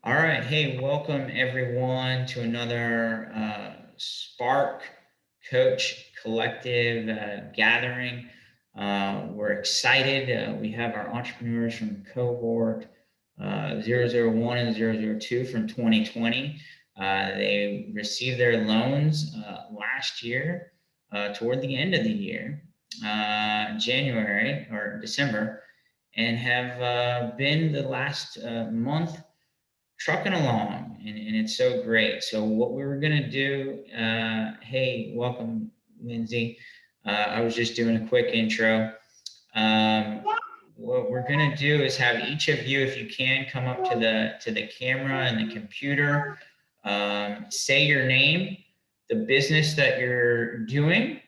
All right. Hey, welcome everyone to another Spark Coach Collective gathering. We're excited. We have our entrepreneurs from cohort 001 and 002 from 2020. They received their loans last year toward the end of the year, January or December, and have been the last month trucking along, and it's so great. So what we were gonna do, hey, welcome, Lindsay. I was just doing a quick intro. What we're gonna do is have each of you, if you can, come up to the camera and the computer, say your name, the business that you're doing,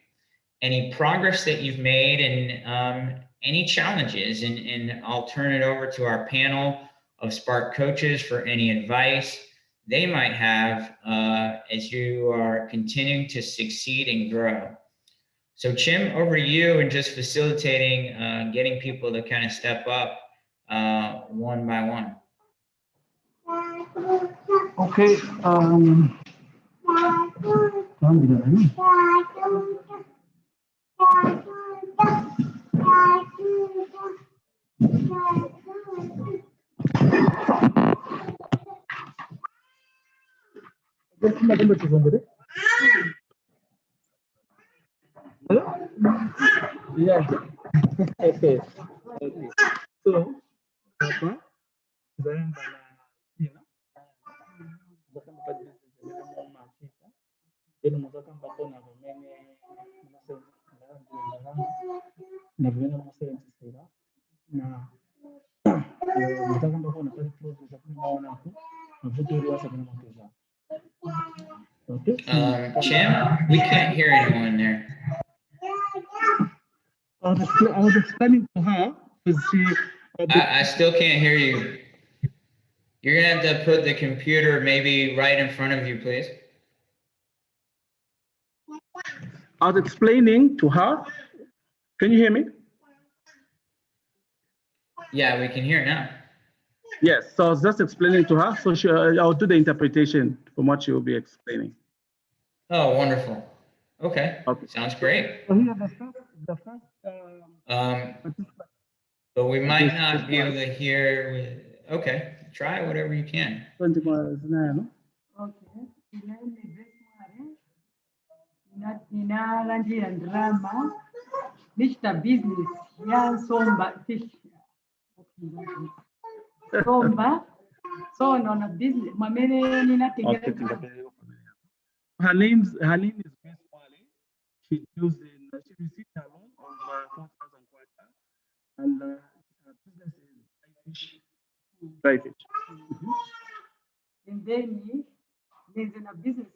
any progress that you've made, and any challenges, and I'll turn it over to our panel of Spark coaches for any advice they might have as you are continuing to succeed and grow. So Chim, over to you, and just facilitating getting people to kind of step up one by one. Okay. Yeah. Okay. Okay. So, apa? Saya Chim, we can't hear anyone there. I was explaining to her because she. I still can't hear you. You're gonna have to put the computer maybe right in front of you, please. I was explaining to her. Can you hear me? Yeah, we can hear now. Yes, so I was just explaining to her. So I'll do the interpretation from what she will be explaining. Oh, wonderful. Okay, sounds great. So here the first but we might not be able to hear. Okay, try whatever you can. Okay. Ninalangira drama. Mr. Business. Yeah, Somba fish. Somba. So on a business. Her name is Grace Wale. She received a loan of 4,000 kwacha, and her business is dry fish. And then there's a business.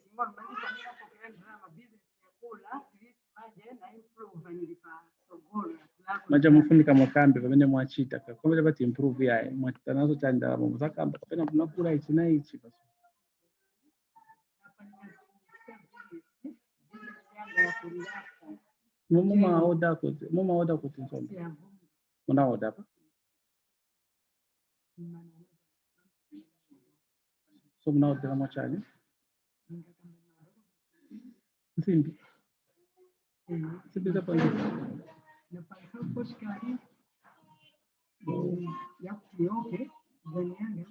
Maja mufunika mukambe pamene mwachita kakomere bati improve yaye mwachita nazo tanda muzakamba kapena kunakula ichi na ichi basi. Mama order kuti nsombe. Muna order pa? So muna order mwachani? Nsimbi. Nsimbi za pande. Okay, so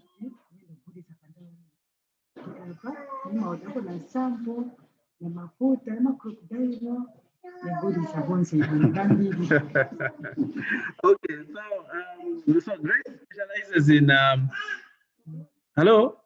Grace specializes in hello.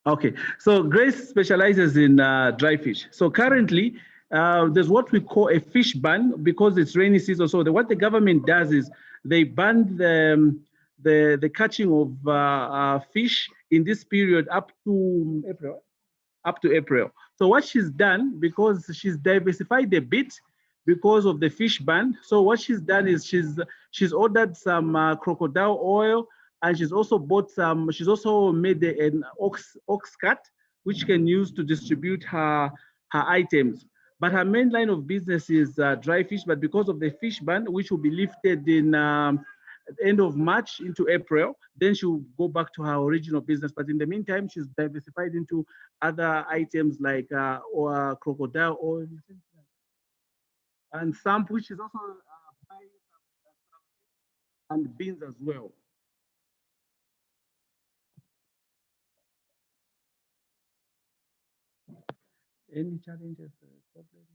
Okay, so Grace specializes in dry fish. So currently, there's what we call a fish ban because it's rainy season. So what the government does is they ban the catching of fish in this period up to April. So what she's done, because she's diversified a bit because of the fish ban. So what she's done is she's ordered some crocodile oil, and she's also bought some. She's also made an ox cut, which can use to distribute her items. But her main line of business is dry fish. But because of the fish ban, which will be lifted in at the end of March into April, then she'll go back to her original business. But in the meantime, she's diversified into other items like or crocodile oil and some, which is also and beans as well. Any challenges? Problems?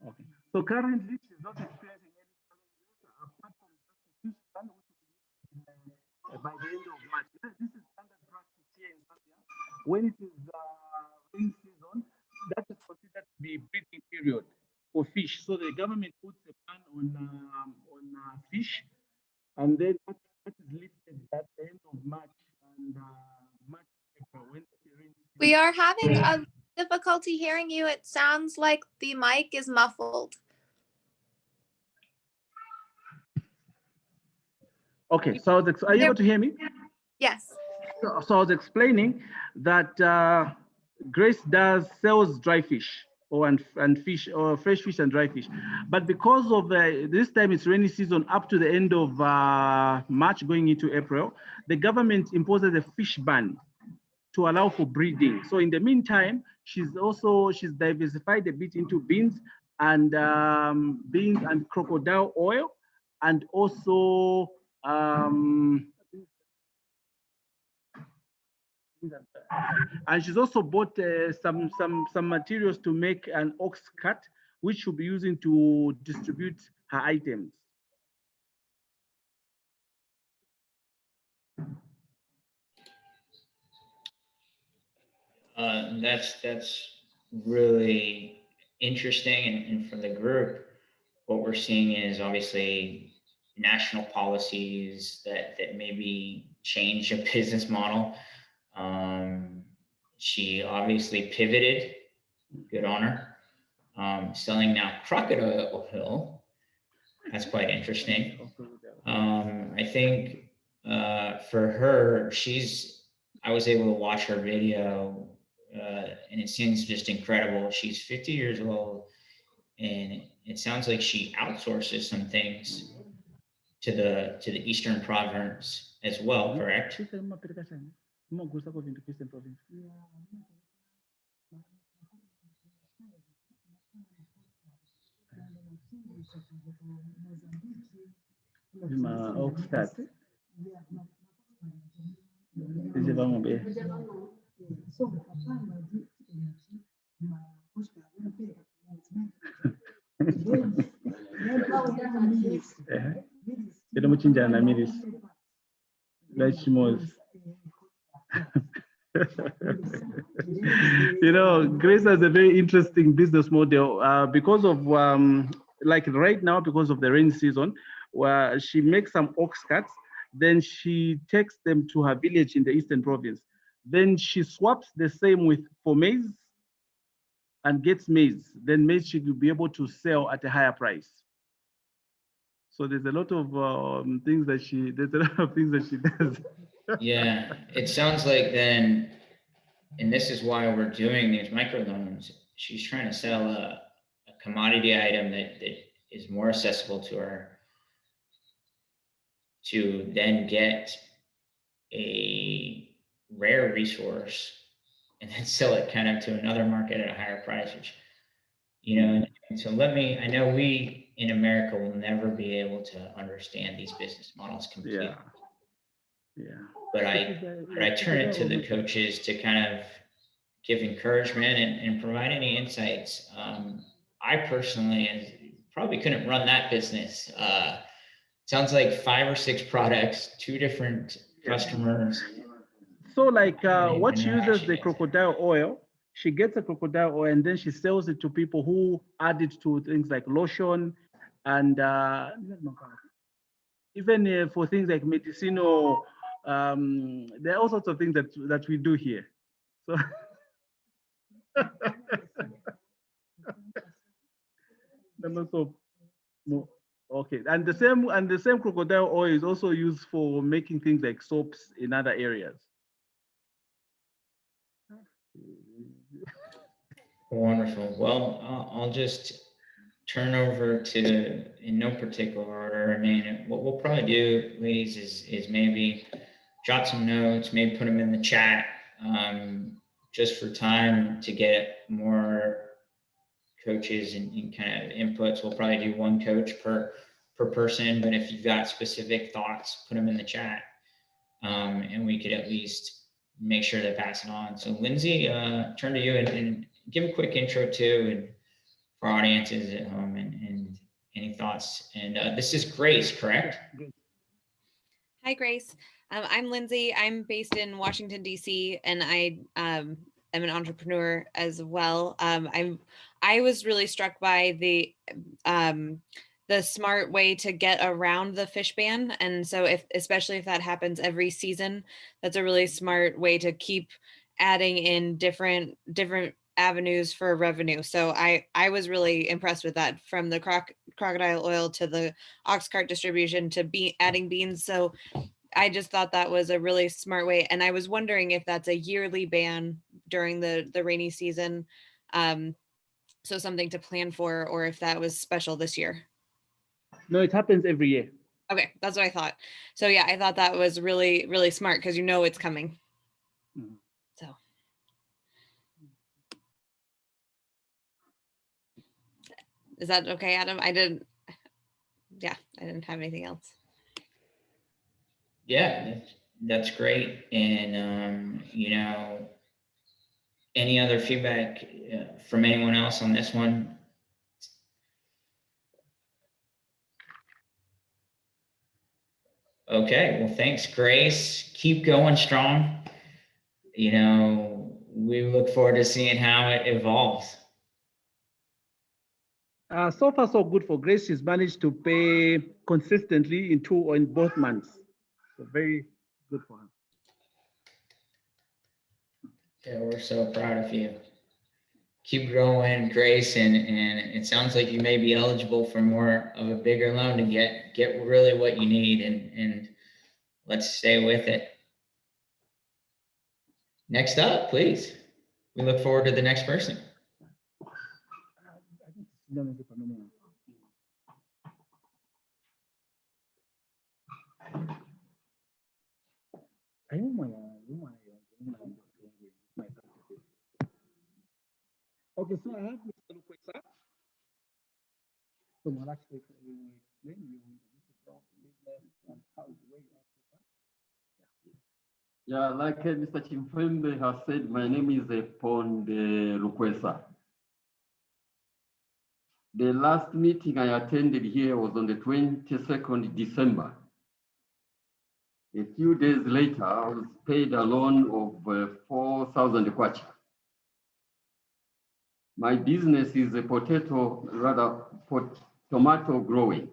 Okay. So currently, she's not experiencing any challenges apart from just the fish ban, which will be by the end of March. This is standard practice here in Zambia. When it is rain season, that is considered to be breeding period for fish. So the government puts a ban on fish, and then that is lifted at the end of March and March, April, when the rain season. We are having a difficulty hearing you. It sounds like the mic is muffled. Okay, so are you able to hear me? Yes. So I was explaining that Grace sells dry fish and fish or fresh fish and dry fish, but because of this time it's rainy season up to the end of March going into April, the government imposes a fish ban to allow for breeding. So in the meantime, she's diversified a bit into beans and crocodile oil, and also and she's also bought some materials to make an ox cart, which she'll be using to distribute her items. That's really interesting, and from the group, what we're seeing is obviously national policies that maybe change a business model. She obviously pivoted, good on her. Selling now crocodile oil, that's quite interesting. I think for her, I was able to watch her video, and it seems just incredible. She's 50 years old, and it sounds like she outsources some things to the Eastern province as well, correct? You know, Grace has a very interesting business model because of like right now, because of the rain season, where she makes some ox carts, then she takes them to her village in the Eastern province. Then she swaps the same for maize and gets maize. Then maize she will be able to sell at a higher price. So there's a lot of things that she does. Yeah, it sounds like then, and this is why we're doing these microloans. She's trying to sell a commodity item that is more accessible to her, to then get a rare resource and then sell it kind of to another market at a higher price, which, you know, and so I know we in America will never be able to understand these business models completely. Yeah. But I turn it to the coaches to kind of give encouragement and provide any insights. I personally probably couldn't run that business. Sounds like 5 or 6 products, 2 different customers. So like what she uses the crocodile oil, she gets the crocodile oil and then she sells it to people who add it to things like lotion and even for things like medicinal, there are all sorts of things that we do here. So okay, and the same crocodile oil is also used for making things like soaps in other areas. Wonderful. Well, I'll just turn over to, in no particular order, I mean, what we'll probably do, ladies, is maybe jot some notes, maybe put them in the chat, just for time to get more coaches and kind of inputs. We'll probably do one coach per person, but if you've got specific thoughts, put them in the chat, and we could at least make sure to pass it on. So Lindsay, turn to you and give a quick intro too, and for audiences at home, and any thoughts. And this is Grace, correct? Hi, Grace. I'm Lindsay. I'm based in Washington, D.C., and I am an entrepreneur as well. I was really struck by the smart way to get around the fish ban. And so especially if that happens every season, that's a really smart way to keep adding in different avenues for revenue. So I was really impressed with that, from the crocodile oil to the ox cart distribution to adding beans. So I just thought that was a really smart way. And I was wondering if that's a yearly ban during the rainy season. So something to plan for, or if that was special this year. No, it happens every year. Okay, that's what I thought. So yeah, I thought that was really, really smart, because you know it's coming. Mhm. So. Is that okay, Adam? I didn't have anything else. Yeah, that's great. And, any other feedback from anyone else on this one? Okay, well, thanks, Grace. Keep going strong. We look forward to seeing how it evolves. So far, so good for Grace. She's managed to pay consistently in 2 or in both months. So very good for her. Yeah, we're so proud of you. Keep growing, Grace, and it sounds like you may be eligible for more of a bigger loan to get really what you need, and let's stay with it. Next up, please. We look forward to the next person. Okay, so I have Mr. Lukwesa. So I'll actually explain you business and how it's way up. Yeah, like Mr. Chimfembe has said, my name is Pond Lukwesa. The last meeting I attended here was on the 22nd December. A few days later, I was paid a loan of 4,000 kwacha. My business is a tomato growing.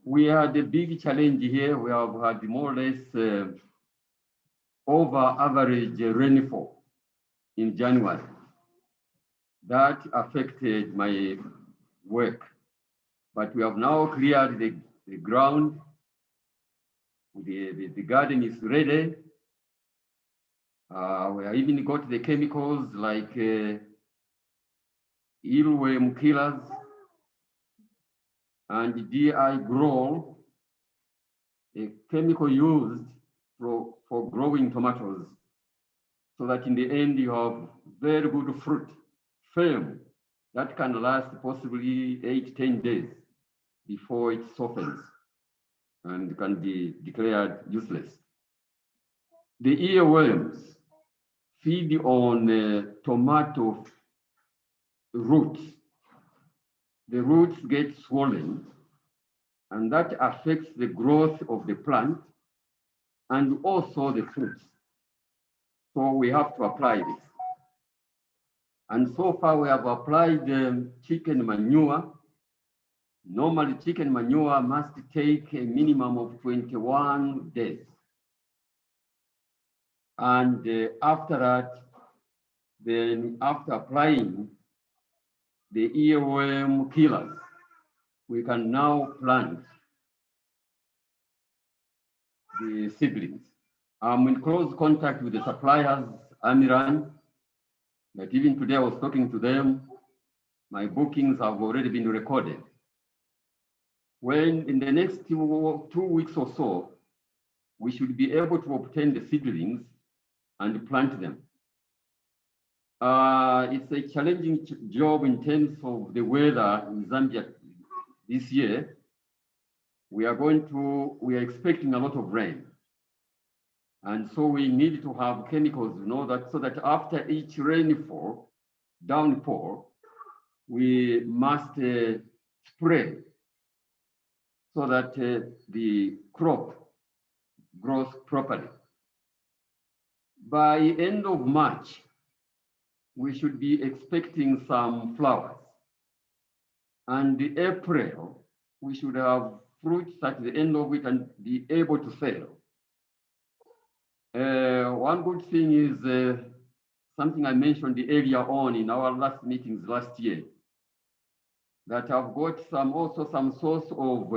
We had a big challenge here. We have had more or less over average rainfall in January. That affected my work, but we have now cleared the ground. The garden is ready. We have even got the chemicals like eelworm killers and DI Grow, a chemical used for growing tomatoes, so that in the end you have very good fruit film that can last possibly 8-10 days before it softens and can be declared useless. The earworms feed on tomato roots. The roots get swollen, and that affects the growth of the plant and also the fruits. So we have to apply this. And so far we have applied chicken manure. Normally chicken manure must take a minimum of 21 days. And after that, then after applying the earworm killers, we can now plant the seedlings. I'm in close contact with the suppliers, Amiran, but even today I was talking to them. my bookings have already been recorded. When in the next 2 weeks or so, we should be able to obtain the seedlings and plant them. It's a challenging job in terms of the weather in Zambia this year. We are expecting a lot of rain. And so we need to have chemicals, so that after each rainfall, downpour, we must spray so that the crop grows properly. By end of March, we should be expecting some flowers. And in April, we should have fruits at the end of it and be able to sell. One good thing is something I mentioned earlier on in our last meetings last year, that I've got some source of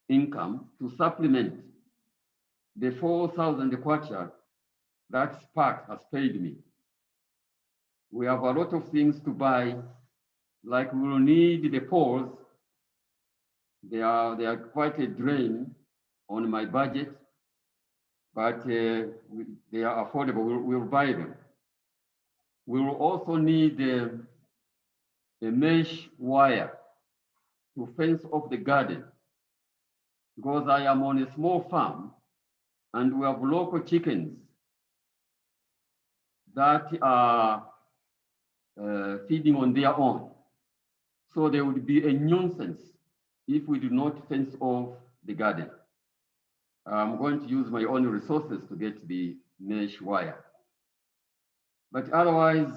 income to supplement the 4,000 kwacha that Spark has paid me. We have a lot of things to buy, like we will need the poles. They are quite a drain on my budget, but they are affordable. We'll buy them. We will also need a mesh wire to fence off the garden, because I am on a small farm and we have local chickens that are feeding on their own. So there would be a nuisance if we do not fence off the garden. I'm going to use my own resources to get the mesh wire. But otherwise,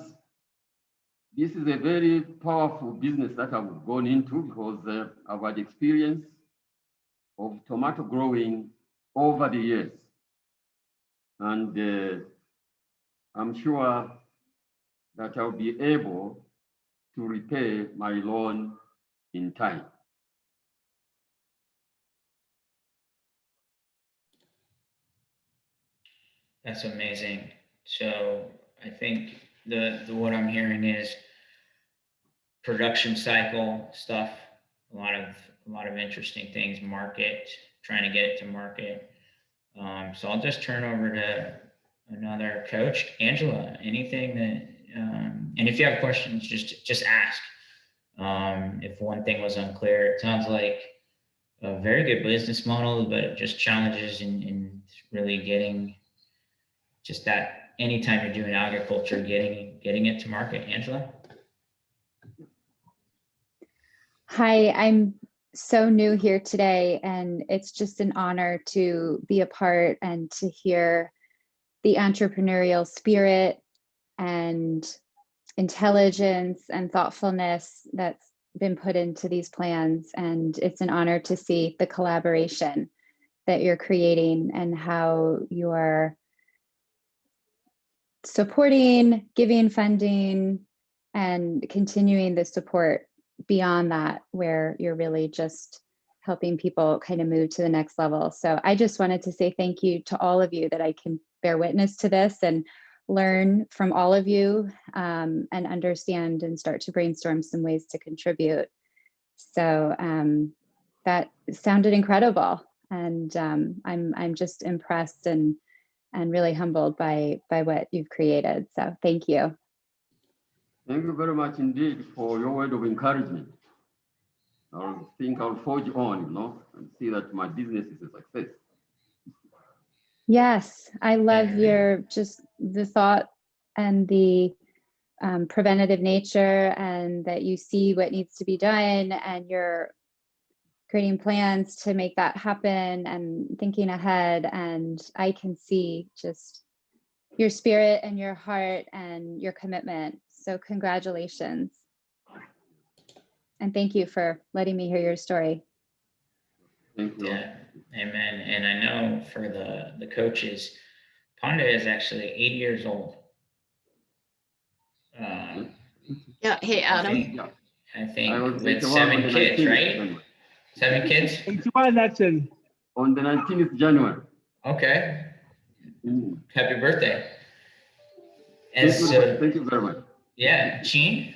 this is a very powerful business that I've gone into, because I've had experience of tomato growing over the years. And I'm sure that I'll be able to repay my loan in time. That's amazing. So I think the what I'm hearing is production cycle stuff, a lot of interesting things, market, trying to get it to market. So I'll just turn over to another coach, Angela. Anything that, and if you have questions, just ask. If one thing was unclear, it sounds like a very good business model, but just challenges in really getting just that. Anytime you're doing agriculture, getting it to market. Angela. Hi, I'm so new here today, and it's just an honor to be a part and to hear the entrepreneurial spirit and intelligence and thoughtfulness that's been put into these plans. And it's an honor to see the collaboration that you're creating and how you're supporting, giving funding, and continuing the support beyond that, where you're really just helping people kind of move to the next level. So I just wanted to say thank you to all of you, that I can bear witness to this and learn from all of you, and understand and start to brainstorm some ways to contribute. So that sounded incredible, and I'm just impressed and really humbled by what you've created. So thank you. Thank you very much indeed for your word of encouragement. I think I'll forge on, and see that my business is a success. Yes, I love your just the thought and the preventative nature, and that you see what needs to be done, and you're creating plans to make that happen and thinking ahead. And I can see just your spirit and your heart and your commitment. So congratulations. And thank you for letting me hear your story. Thank you. Yeah, amen. And I know for the coaches, Ponda is actually 80 years old. Yeah. Hey, Adam. I think I was with 81 7 on the kids, 19th right? January. 7 kids? 81 actually. On the 19th January. Okay. Mm. Happy birthday. And Thank you very much. yeah, Sheen?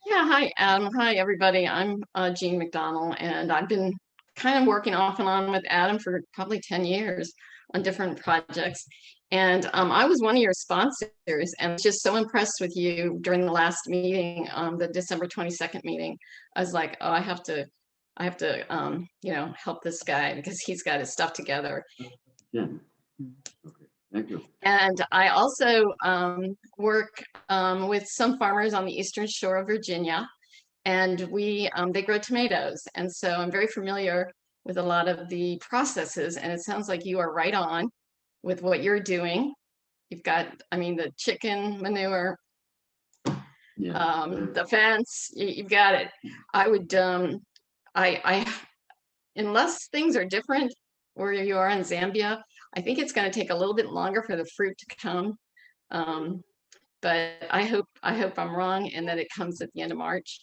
Yeah, hi, Adam. Hi, everybody. I'm Jean McDonald, and I've been kind of working off and on with Adam for probably 10 years on different projects. And I was one of your sponsors, and just so impressed with you during the last meeting, the December 22nd meeting. I was like, oh, I have to, help this guy because he's got his stuff together. Yeah. Okay. Thank you. And I also work with some farmers on the eastern shore of Virginia, and they grow tomatoes. And so I'm very familiar with a lot of the processes, and it sounds like you are right on with what you're doing. You've got, the chicken manure, Yeah. the fence, you've got it. I would, unless things are different where you are in Zambia, I think it's going to take a little bit longer for the fruit to come. But I hope I'm wrong and that it comes at the end of March.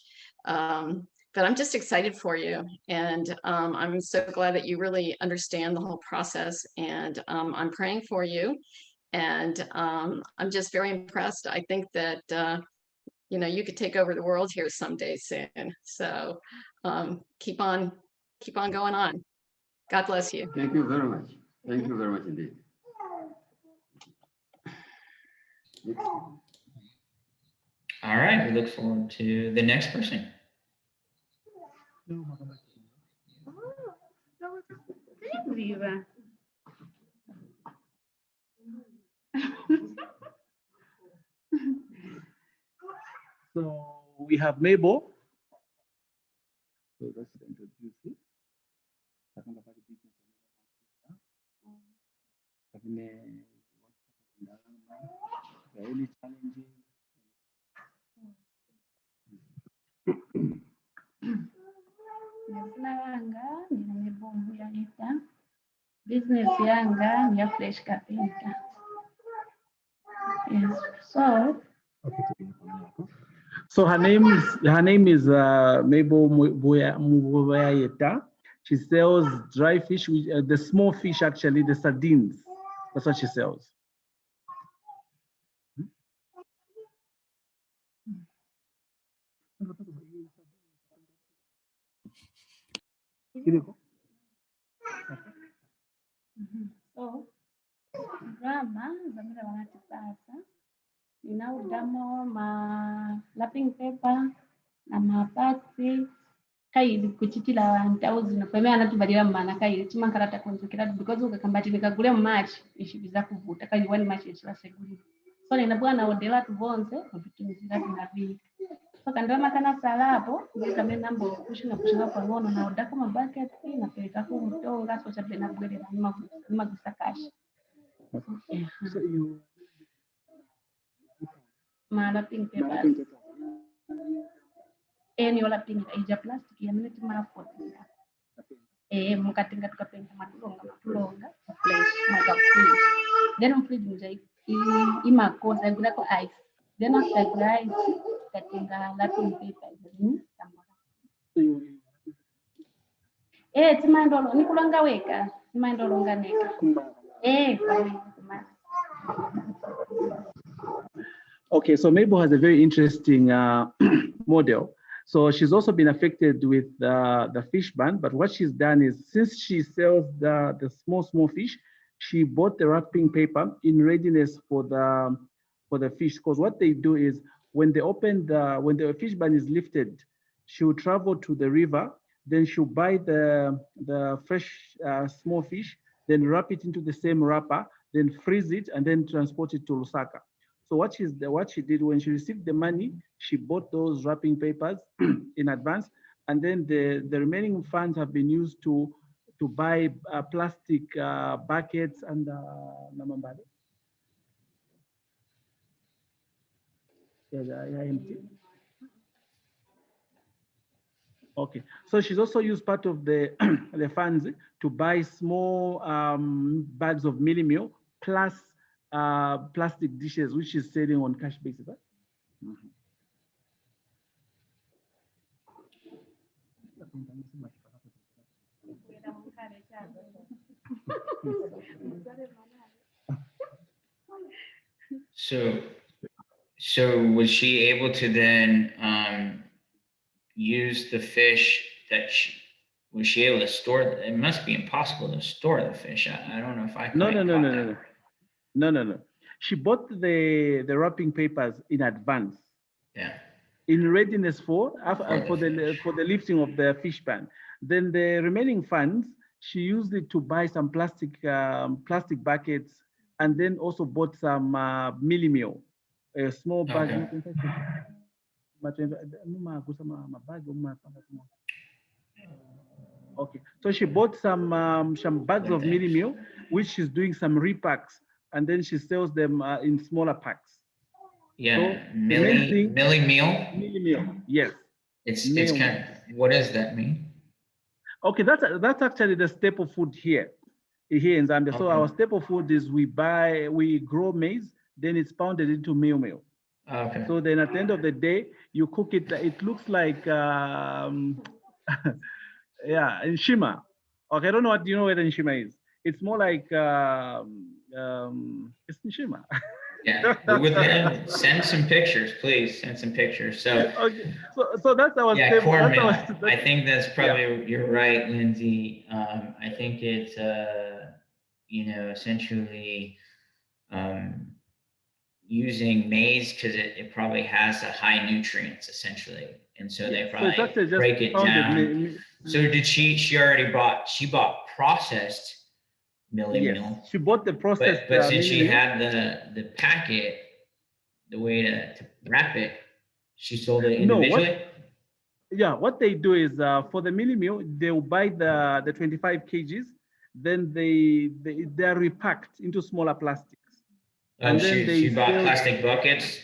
But I'm just excited for you, and I'm so glad that you really understand the whole process. And I'm praying for you, and I'm just very impressed. I think that you could take over the world here someday soon. So keep on going on. God bless you. Thank you very much. Thank you very much indeed. All right, we look forward to the next person. So we have Mabel. So let's introduce you. Any challenges? Mazina yanga ndina nebombu yanita business yanga niya fresh carpenter. Yes, so her name is Mabel Muyayeta. She sells dry fish, the small fish actually, the sardines. That's what she sells. So drama zamira wanatipasa ninaudamo ma lapping paper na mapatsi kaili kuchitila vantu auzino kwemea anatubalira mmana kaili chimankarata konzekera because ukakambati nikagule mumachi ishibiza kuvuta kaili wani machi echivasegulira so nina bwana odela tuvonze kuvitumizira vinavili pakandama kana salapo ndikame nambo kushina kwa ngono na odako mabucket na peleka ku mtonga so cha bena bwele na magusakashi. So you malapping papers. Any lapping ija plastic ya minute marapoto. Mukatenga tukapenda matulonga flesh maka fridge. Then on fridge mja imakosa igula ko ice. Then after ice katenga lapping papers. Timandolo nikulanga weka timandolo nganeka. Okay, so Mabel has a very interesting model. So she's also been affected with the fish ban, but what she's done is since she sells the small fish, she bought the wrapping paper in readiness for the fish. Because what they do is when the fish ban is lifted, she'll travel to the river, then she'll buy the fresh small fish, then wrap it into the same wrapper, then freeze it, and then transport it to Lusaka. So what she did when she received the money, she bought those wrapping papers in advance, and then the remaining funds have been used to buy plastic buckets and namambale. Okay, so she's also used part of the the funds to buy small bags of mealie meal plus plastic dishes, which is selling on cash basis. Right? Mm-hmm. So was she able to then use the fish that was she able to store? It must be impossible to store the fish. I don't know if I quite No, no, no, caught no, that. no, no, no, no, no. She bought the wrapping papers in advance, Yeah. in readiness for fish. for the lifting of the fish ban. Then the remaining funds, she used it to buy some plastic buckets, and then also bought some mealie meal, a small bag. Okay. Okay, so she bought some bags of mealie Thanks. meal, which she's doing some repacks, and then she sells them in smaller packs. Yeah, So the main thing, mealie meal. mealie meal, yes. It's Meal. kind of, what does that mean? Okay, that's actually the staple food here in Zambia. So our staple food is we grow maize, then it's pounded into meal. Okay. So then at the end of the day, you cook it. It looks like yeah, nshima. Okay, I don't know what you know what nshima is. It's more like it's nshima. Yeah, with them, send some pictures, please. Send some pictures. So Okay, so that's our yeah, staple. cornmeal. That's I think that's probably you're right, Lindsay. I think it's essentially using maize because it probably has a high nutrients essentially, and so they so it's probably actually just break it pounded down. So did she already bought processed mealie Yes, meal? she bought the processed But since mealie she meal. had the packet, the way to wrap it, she sold it No, individually? what they do is for the mealie meal, they'll buy the 25 kgs, then they are repacked into smaller plastics. Oh, And then she they bought sell. plastic buckets?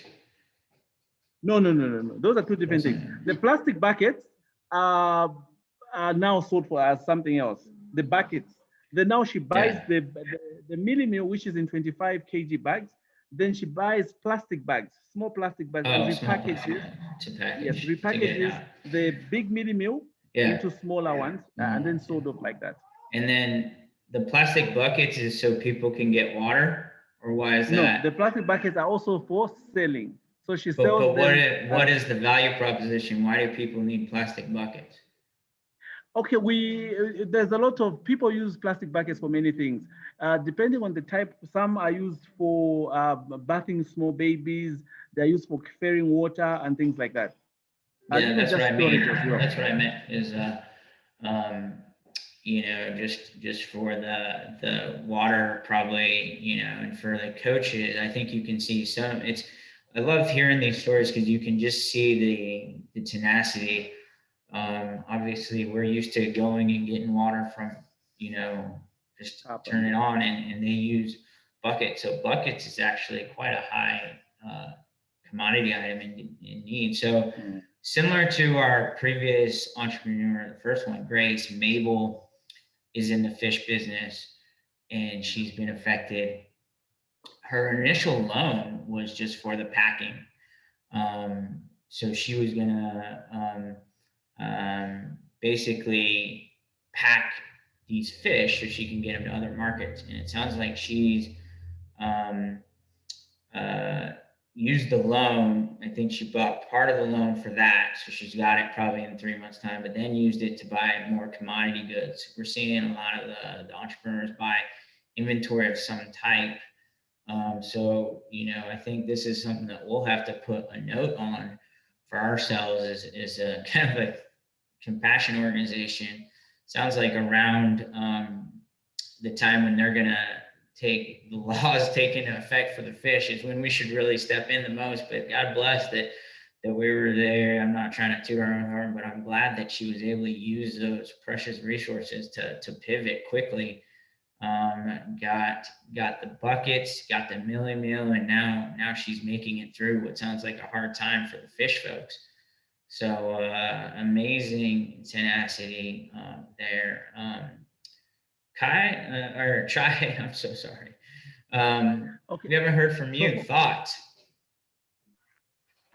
No. Those are two different things. The plastic buckets are now sold for as something else. The buckets. Then now she buys the mealie meal, which is in 25 kg bags. Then she buys plastic bags, small plastic bags, and Small plastic repackages. to package. Yes, to get it repackages out. the big mealie meal into smaller ones, and then sold off like that. And then the plastic buckets is so people can get water, or why is No, that? the plastic buckets are also for selling. So she But sells them. what is the value proposition? Why do people need plastic buckets? Okay, there's a lot of people use plastic buckets for many things. Depending on the type, some are used for bathing small babies. They're used for carrying water and things like that. Yeah, Even that's what just I mean. storage as well. That's what I meant is, just for the water probably, and for the coaches, I think you can see I love hearing these stories because you can just see the tenacity. Obviously we're used to going and getting water from, just turn it on and they use buckets. So buckets is actually quite a high commodity item in need. So similar to our previous entrepreneur, the first one, Grace, Mabel is in the fish business and she's been affected. Her initial loan was just for the packing. So she was gonna basically pack these fish so she can get them to other markets. And it sounds like she's used the loan. I think she bought part of the loan for that. So she's got it probably in 3 months' time, but then used it to buy more commodity goods. We're seeing a lot of the entrepreneurs buy inventory of some type. So, I think this is something that we'll have to put a note on for ourselves is a kind of a compassion organization. Sounds like around the time when they're going to take the laws take into effect for the fish is when we should really step in the most. But God bless that we were there. I'm not trying to toot our own horn, but I'm glad that she was able to use those precious resources to pivot quickly. Got the buckets, got the mealie meal, and now she's making it through what sounds like a hard time for the fish folks. So amazing tenacity there. Kai or Chai, I'm so sorry. Okay. We haven't heard from you. Thoughts?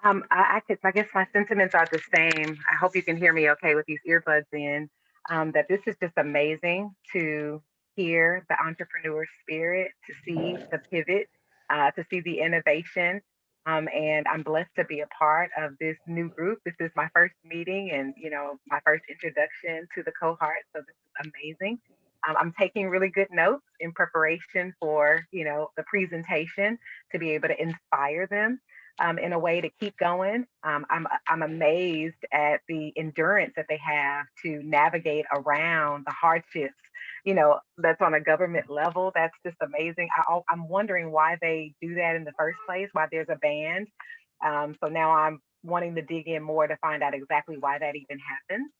I guess my sentiments are the same. I hope you can hear me okay with these earbuds in. That this is just amazing to hear the entrepreneur spirit, to see the pivot, to see the innovation, And I'm blessed to be a part of this new group. This is my first meeting and, you know, my first introduction to the cohort. So this is amazing. I'm taking really good notes in preparation for, you know, the presentation to be able to inspire them in a way to keep going. I'm amazed at the endurance that they have to navigate around the hardships, you know, that's on a government level. That's just amazing. I'm wondering why they do that in the first place, why there's a ban. So now I'm wanting to dig in more to find out exactly why that even happens.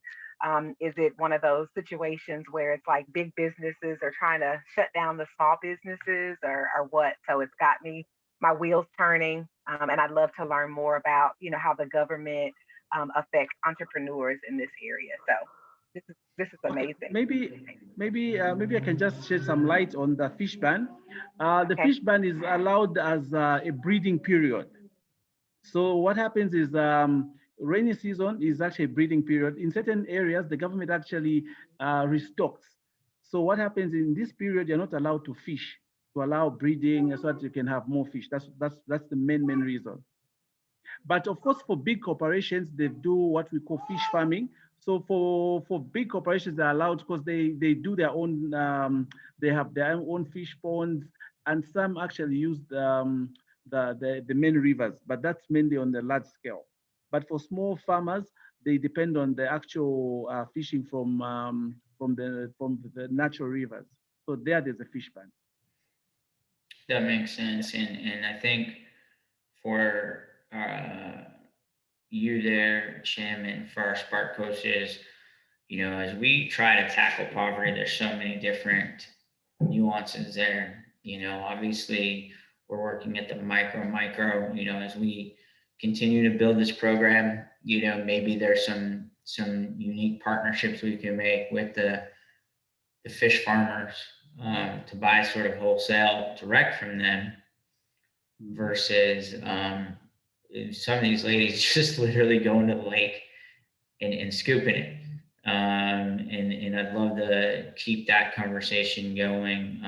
Is it one of those situations where it's like big businesses are trying to shut down the small businesses or what? So it's got me, my wheels turning. And I'd love to learn more about, you know, how the government affects entrepreneurs in this area. So this is amazing. Maybe I can just shed some light on the fish ban. The fish ban is allowed as a breeding period. So what happens is rainy season is actually a breeding period. In certain areas, the government actually restocks. So what happens in this period, you're not allowed to fish, to allow breeding so that you can have more fish. That's the main reason. But of course, for big corporations, they do what we call fish farming. So for big corporations, they're allowed because they do their own, they have their own fish ponds, and some actually use the main rivers, but that's mainly on the large scale. But for small farmers, they depend on the actual fishing from the natural rivers. So there's a fish ban. That makes sense, and I think for you there, Chim, and for our Spark coaches, you know, as we try to tackle poverty, there's so many different nuances there. You know, obviously we're working at the micro, you know, as we continue to build this program, you know, maybe there's some unique partnerships we can make with the fish farmers to buy sort of wholesale direct from them versus some of these ladies just literally going to the lake and scooping it. And I'd love to keep that conversation going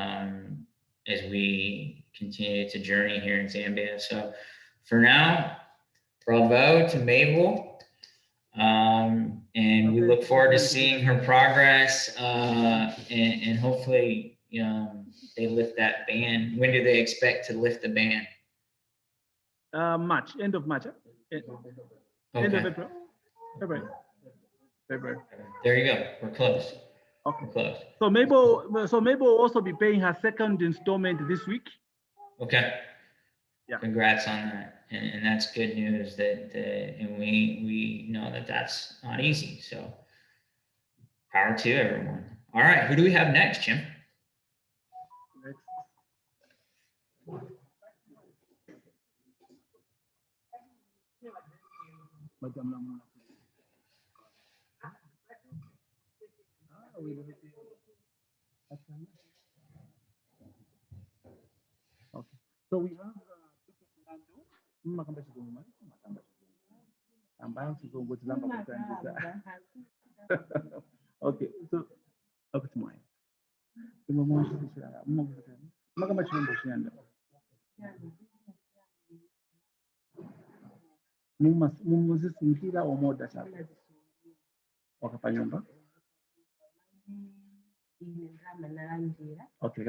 as we continue to journey here in Zambia. So for now, bravo to Mabel. And we look forward to seeing her progress and hopefully they lift that ban. When do they expect to lift the ban? March, end of March. End of April. February. There you go. We're close. Okay. We're close. So Mabel will also be paying her second installment this week. Okay. Yeah. Congrats on that, and that's good news. And we know that that's not easy. So power to everyone. All right, who do we have next, Jim? Okay. So we have okay, so okay tomorrow. Mumuzisimbira omoda chapa wakapanyumba. Okay,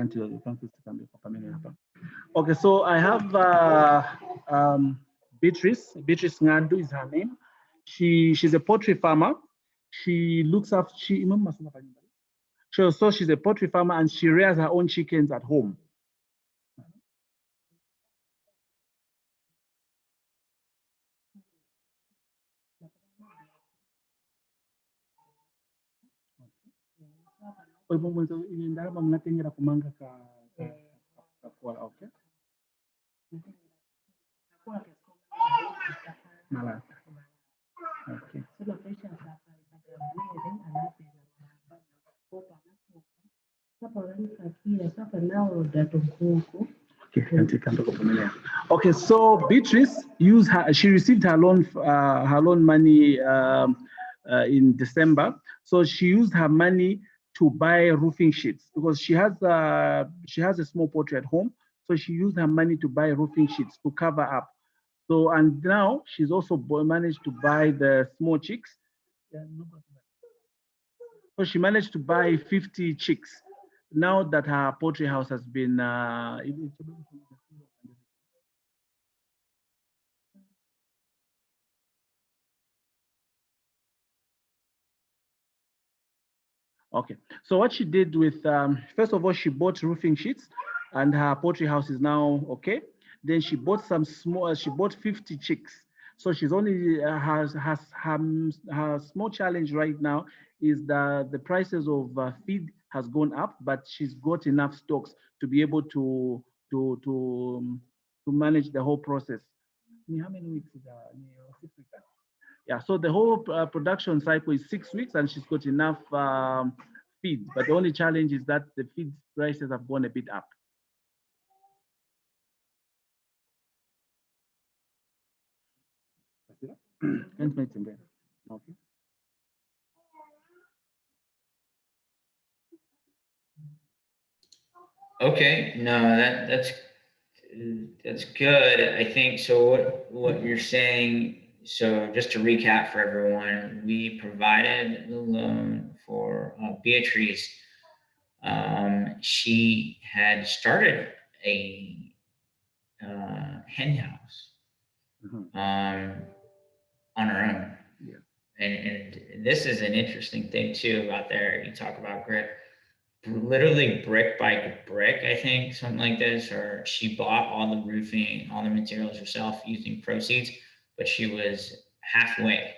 okay, so I have Beatrice Ngandu is her name. She's a poultry farmer. She looks after so she's a poultry farmer and she rears her own chickens at home. Okay. Okay. Okay, so Beatrice she received her loan money in December. So she used her money to buy roofing sheets because she has a small poultry at home. So she used her money to buy roofing sheets to cover up. So, and now she's also managed to buy the small chicks. So she managed to buy 50 chicks now that her poultry house has been. Okay, so what she did with, first of all, she bought roofing sheets and her poultry house is now okay. Then she bought some small, she bought 50 chicks. So she's only, her small challenge right now is the prices of feed has gone up, but she's got enough stocks to be able to manage the whole process. How many weeks is that? 6 weeks. Yeah, so the whole production cycle is 6 weeks and she's got enough feed. But the only challenge is that the feed prices have gone a bit up. Okay. Okay, no, that's good. I think so. What you're saying. So just to recap for everyone, we provided the loan for Beatrice. She had started a hen house on her own. Yeah. And this is an interesting thing too about there. You talk about grit. Literally brick by brick, I think, something like this, or she bought all the roofing, all the materials herself using proceeds, but she was halfway.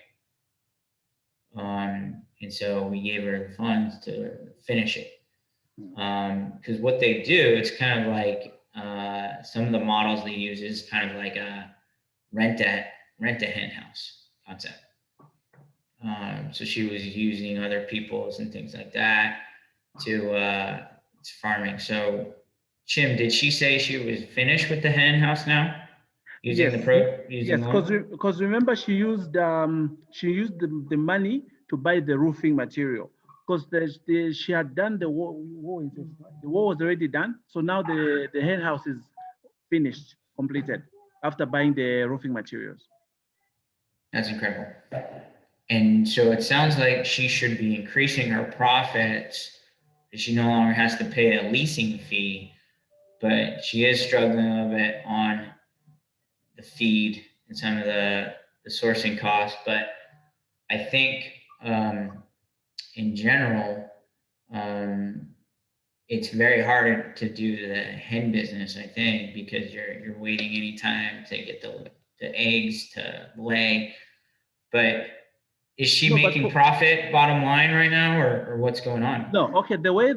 And so we gave her the funds to finish it. Because what they do, it's kind of like some of the models they use is kind of like a rent a hen house concept. So she was using other people's and things like that to farming. So, Chim, did she say she was finished with the hen house now? Using yes, because remember she used the money to buy the roofing material because she had done the wall. The wall was already done, so now the hen house is finished, completed after buying the roofing materials. That's incredible. And so it sounds like she should be increasing her profits. She no longer has to pay a leasing fee, but she is struggling a little bit on the feed and some of the sourcing costs. But I think in general, it's very hard to do the hen business, I think, because you're waiting any time to get the eggs to lay. But is she making profit bottom line right now, or what's going on? No, okay. The way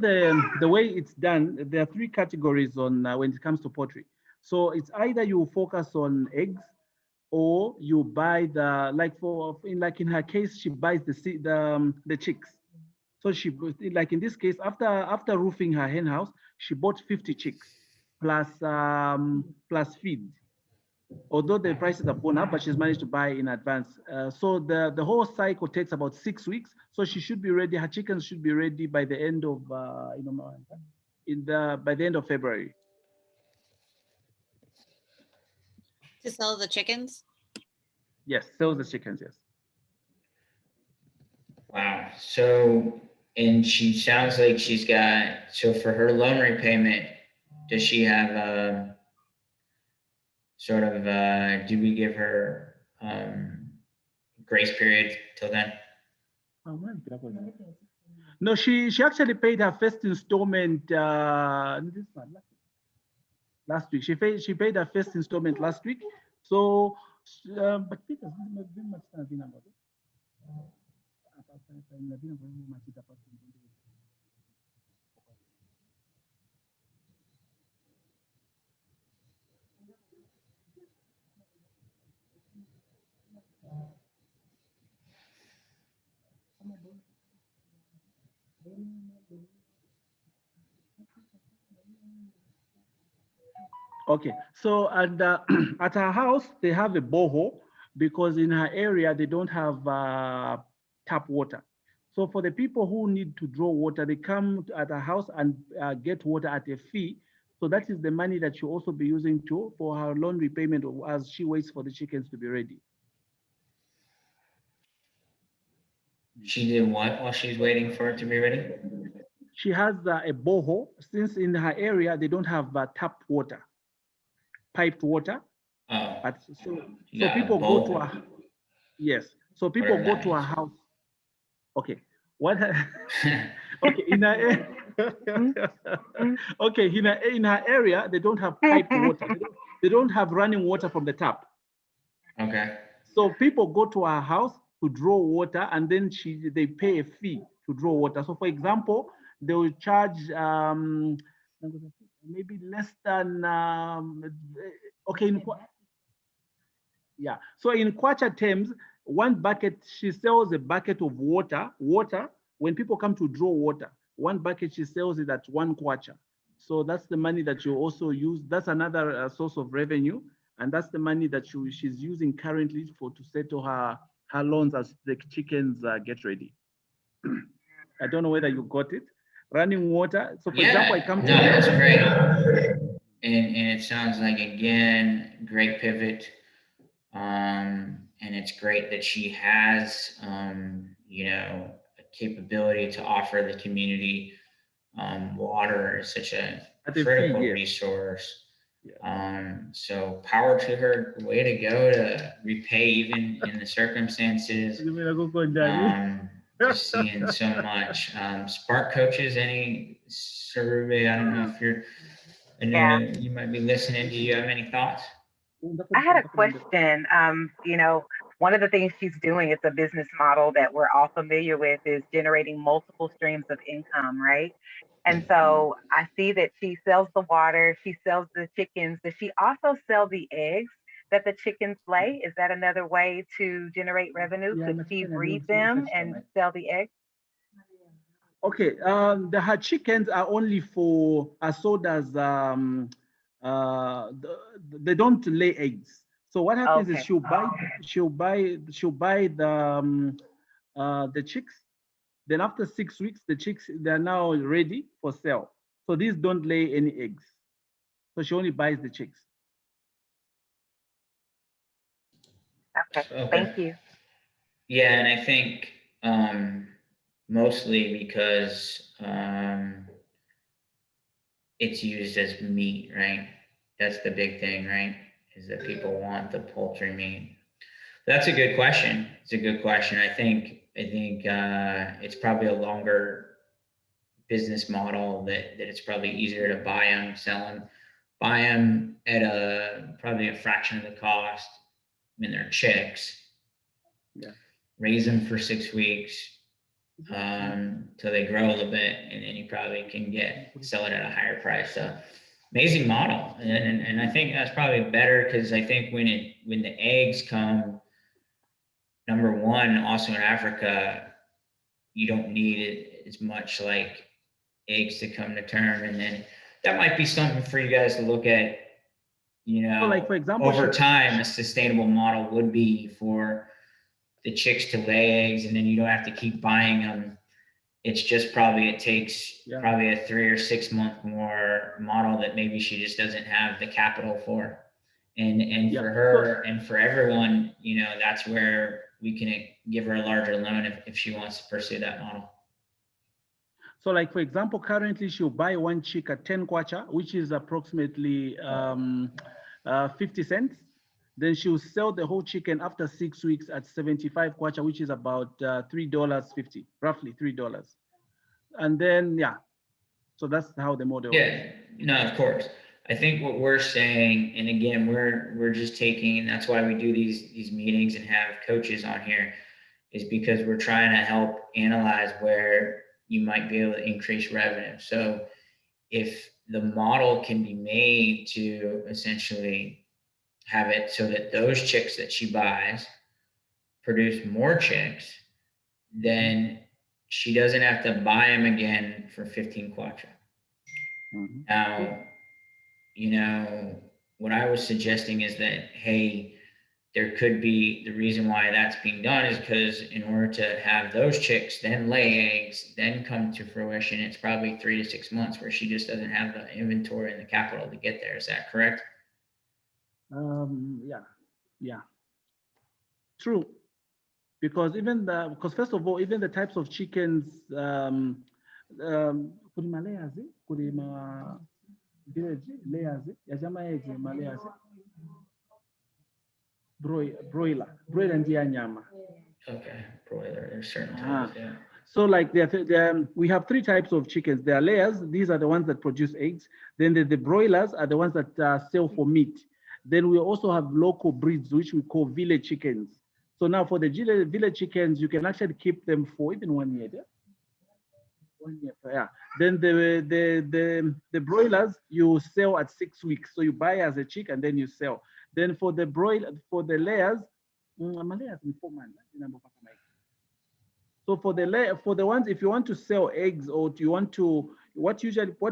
it's done, there are three categories on when it comes to poultry. So it's either you focus on eggs, or you buy in her case, she buys the chicks. So she, like in this case, after roofing her hen house, she bought 50 chicks plus feed. Although the prices have gone up, but she's managed to buy in advance. So the whole cycle takes about 6 weeks. So she should be ready. Her chickens should be ready by the end of by the end of February. To sell the chickens? Yes, sell the chickens. Yes. Wow. So, and she sounds like she's got. So for her loan repayment, does she have sort of? Do we give her grace period till then? No, she actually paid her first installment last week. She paid her first installment last week. So, but okay, so and at her house they have a borehole because in her area they don't have tap water. So for the people who need to draw water, they come at her house and get water at a fee So that is the money that she'll also be using for her loan repayment as she waits for the chickens to be ready. She did what while she's waiting for it to be ready? She has a borehole, since in her area they don't have tap water, piped water. Oh, But so got a people go to borehole. yes. So people Whatever go that to her means. house. Okay. What? Okay. In her okay, in her area they don't have piped water. They don't have running water from the tap. Okay. So people go to her house to draw water, and then they pay a fee to draw water. So for example, they will charge maybe less than okay. Yeah. So in kwacha terms, one bucket, she sells a bucket of water. When people come to draw water, one bucket she sells it at 1 kwacha. So that's the money that you also use. That's another source of revenue, and that's the money that she's using currently to settle her loans as the chickens get ready. I don't know whether you got it. Running water. So for example, I come to that's great. And it sounds like, again, great pivot. And it's great that she has, you know, a capability to offer the community water is such a critical resource. So power to her, way to go to repay even in the circumstances. Just seeing so much. Spark coaches, any survey? I don't know if I know you might be listening. Do you have any thoughts? I had a question. You know, one of the things she's doing, it's a business model that we're all familiar with, is generating multiple streams of income, right? And so I see that she sells the water, she sells the chickens. Does she also sell the eggs that the chickens lay? Is that another way to generate revenue? Could she breed them and sell the eggs? Okay, her chickens are only for sold as they don't lay eggs. So what happens is she'll buy the chicks. Then after 6 weeks, the chicks, they're now ready for sale. So these don't lay any eggs. So she only buys the chicks. Okay. Thank you. Yeah, and I think mostly because it's used as meat, right? That's the big thing, right? Is that people want the poultry meat. That's a good question. It's a good question. I think it's probably a longer business model that it's probably easier to buy them, sell them, buy them at probably a fraction of the cost when they're chicks. Yeah. Raise them for 6 weeks till they grow a little bit, and then you probably can sell it at a higher price. So amazing model, and I think that's probably better because I think when the eggs come, number one, also in Africa, you don't need it as much like eggs to come to term, and then that might be something for you guys to look at. You know, like for example, over time, a sustainable model would be for the chicks to lay eggs, and then you don't have to keep buying them. It's just it takes probably a 3 or 6 month more model that maybe she just doesn't have the capital for. And for her and for everyone, you know, that's where we can give her a larger loan if she wants to pursue that model. So like, for example, currently she'll buy one chick at 10 kwacha, which is approximately 50 cents. Then she'll sell the whole chicken after 6 weeks at 75 kwacha, which is about $3.50, roughly $3. And then, so that's how the model is. No, of course. I think what we're saying, and again, we're just taking, and that's why we do these meetings and have coaches on here, is because we're trying to help analyze where you might be able to increase revenue. So if the model can be made to essentially have it so that those chicks that she buys produce more chicks, then she doesn't have to buy them again for 15 kwacha. Mm-hmm. Now, you know, what I was suggesting is that, hey, there could be, the reason why that's being done is because in order to have those chicks then lay eggs, then come to fruition, it's probably 3 to 6 months where she just doesn't have the inventory and the capital to get there. Is that correct? Yeah, true. Because because first of all, even the types of chickens, kuli layers, kuli village layers, yajama eggs, layers, broiler ndiya nyama. Okay, broiler, there's certain types, yeah. So like we have 3 types of chickens. There are layers. These are the ones that produce eggs. Then the broilers are the ones that sell for meat. Then we also have local breeds, which we call village chickens. So now for the village chickens, you can actually keep them for even 1 year. Yeah? 1 year, yeah. Then the broilers you sell at 6 weeks. So you buy as a chick and then you sell. Then for the layers, layers in 4 months. So for the ones, if you want to sell eggs or you want to, what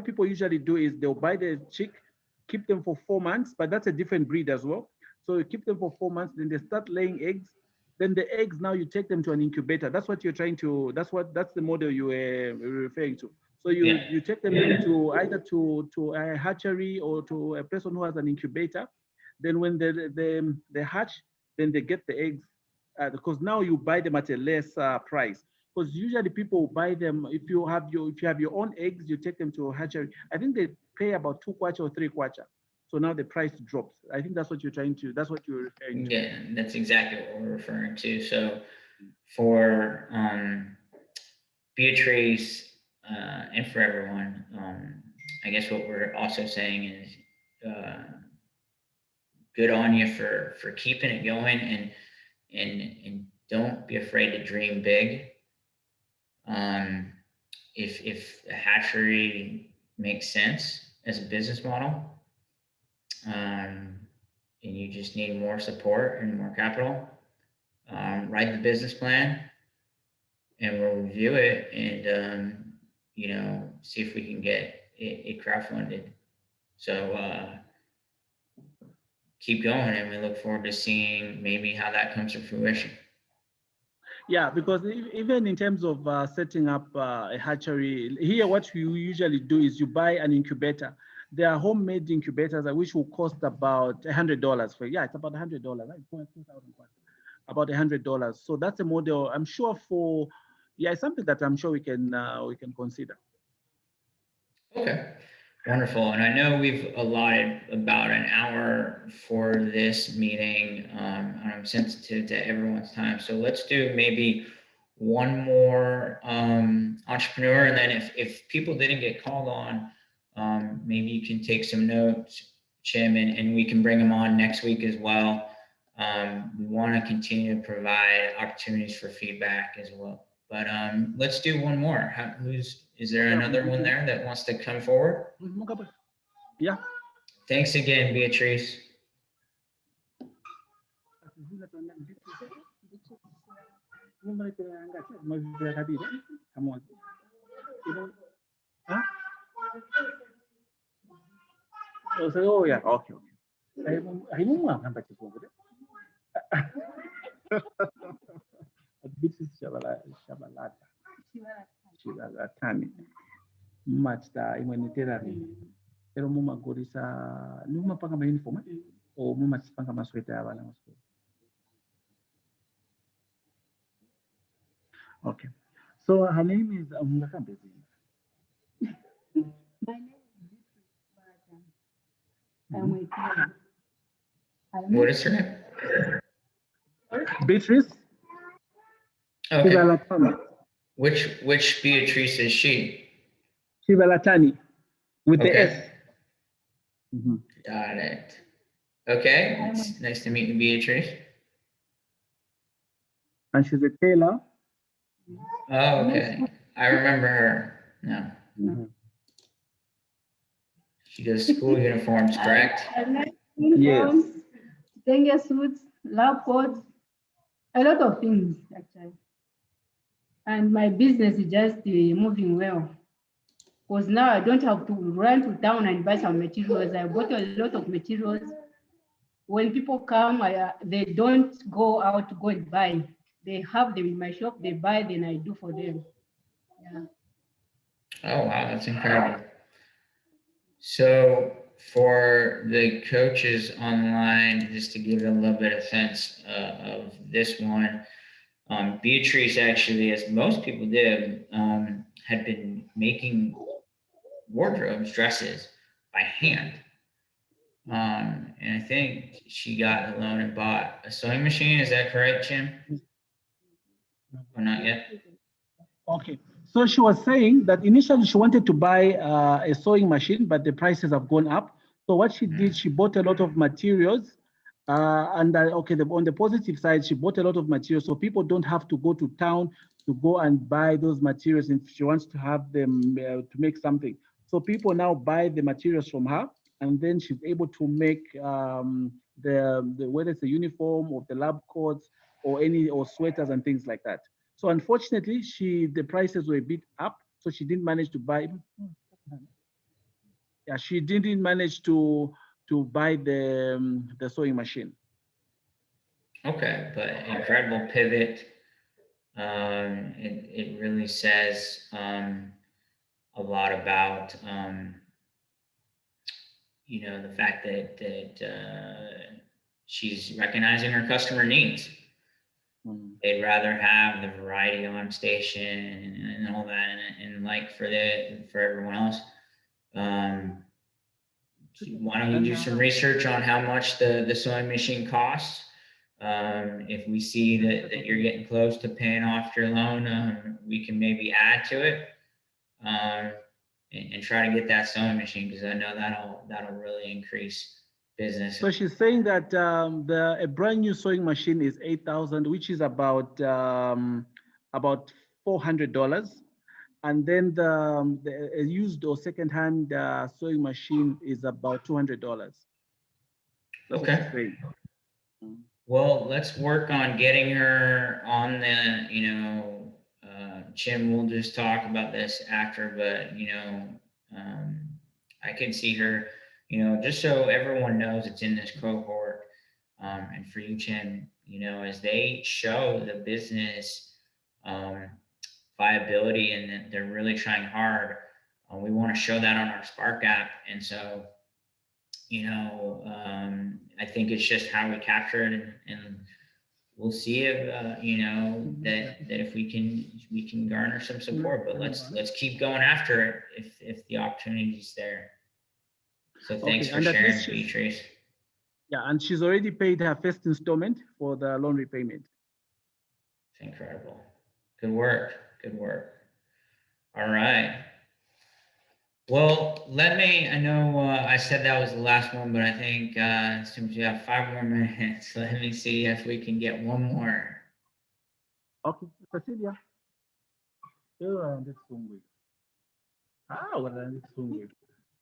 people usually do is they'll buy the chick, keep them for 4 months, but that's a different breed as well. So you keep them for 4 months, then they start laying eggs. Then the eggs, now you take them to an incubator. That's what you're trying to, that's the model you were referring to. So you take them to either to a hatchery or to a person who has an incubator. Then when they hatch, then they get the eggs. Because now you buy them at a less price. Because usually people buy them, if you have your own eggs, you take them to a hatchery. I think they pay about 2 kwacha or 3 kwacha. So now the price drops. I think that's what you're referring to. Yeah, that's exactly what we're referring to. So for Beatrice and for everyone, I guess what we're also saying is good on you for keeping it going and don't be afraid to dream big. If a hatchery makes sense as a business model, and you just need more support and more capital, write the business plan and we'll review it and see if we can get it crowdfunded. So keep going, and we look forward to seeing maybe how that comes to fruition. Yeah, because even in terms of setting up a hatchery, here what you usually do is you buy an incubator. There are homemade incubators which will cost about $100 it's about $100, right? About $100. So that's a model I'm sure it's something that I'm sure we can consider. Okay. Wonderful. And I know we've allotted about an hour for this meeting, and I'm sensitive to everyone's time. So let's do maybe one more entrepreneur. And then if people didn't get called on, maybe you can take some notes, Chim, and we can bring them on next week as well. We want to continue to provide opportunities for feedback as well. But let's do one more. Is there another one there that wants to come forward? Yeah. Thanks again, Beatrice. Oh yeah, okay. Shivalatani mumachita imweniterari ero mumagurisa nimumapanga mauniform o mumachipanga masweta avana masweta. Okay, so her name is Mungakambezi. My name is I'm with What is her name? Beatrice. Okay. Shivalatani. Which Beatrice is she? Shivalatani with the S. Got it. Okay, it's nice to meet you, Beatrice. And she's a tailor. Oh, okay. I remember her. No. She does school uniforms, correct? Uniforms, dengue suits, lab coats, a lot of things actually. And my business is just moving well. Because now I don't have to run to town and buy some materials. I bought a lot of materials when people come, they don't go out to go and buy. They have them in my shop, they buy, then I do for them. Yeah. Oh, wow, that's incredible. So for the coaches online, just to give a little bit of sense of this one, Beatrice actually, as most people did, had been making wardrobes, dresses by hand. And I think she got a loan and bought a sewing machine. Is that correct, Jim? Or not yet? Okay. So she was saying that initially she wanted to buy a sewing machine, but the prices have gone up. So what she did, she bought a lot of materials. On the positive side, she bought a lot of materials, so people don't have to go to town to go and buy those materials if she wants to have them to make something. So people now buy the materials from her, and then she's able to make the whether it's a uniform or the lab coats or sweaters and things like that. So unfortunately, the prices were a bit up, so she didn't manage to buy. Yeah, she didn't manage to buy the sewing machine. Okay, but incredible pivot. It really says a lot about the fact that she's recognizing her customer needs. They'd rather have the variety on station and all that, and like for everyone else. Why don't you do some research on how much the sewing machine costs? If we see that you're getting close to paying off your loan, we can maybe add to it and try to get that sewing machine, because I know that'll really increase business. So she's saying that a brand new sewing machine is $8,000, which is about $400, and then the used or secondhand sewing machine is about $200. Okay. Well, let's work on getting her on the, Jim, we'll just talk about this after, but, I can see her, just so everyone knows it's in this cohort. And for you, Jim, as they show the business viability and that they're really trying hard, we want to show that on our Spark app. And so, I think it's just how we capture it, and we'll see if that if we can garner some support. But let's keep going after it if the opportunity's there. So thanks for sharing, Beatrice. Yeah, and she's already paid her first installment for the loan repayment. It's incredible. Good work. Good work. All right. Well, I know I said that was the last one, but I think since we have 5 more minutes, let me see if we can get one more. Okay, Cecilia. So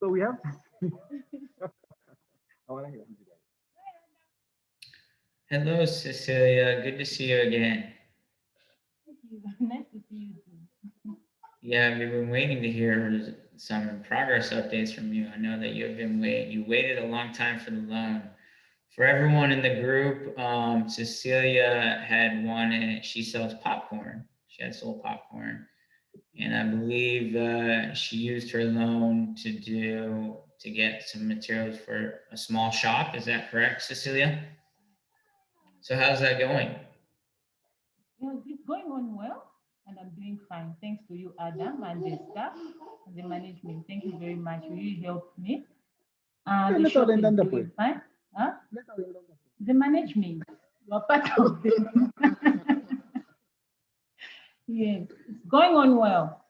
we have. Hello, Cecilia. Good to see you again. Nice to see you too. Yeah, we've been waiting to hear some progress updates from you. I know that you waited a long time for the loan. For everyone in the group, Cecilia had wanted, she sells popcorn. She had sold popcorn. And I believe she used her loan to get some materials for a small shop. Is that correct, Cecilia? So how's that going? Yeah, it's going on well, and I'm doing fine. Thanks to you, Adam, and the staff and the management. Thank you very much. You really helped me. The shop is doing fine. Huh? The management. You are part of them. Yes, it's going on well.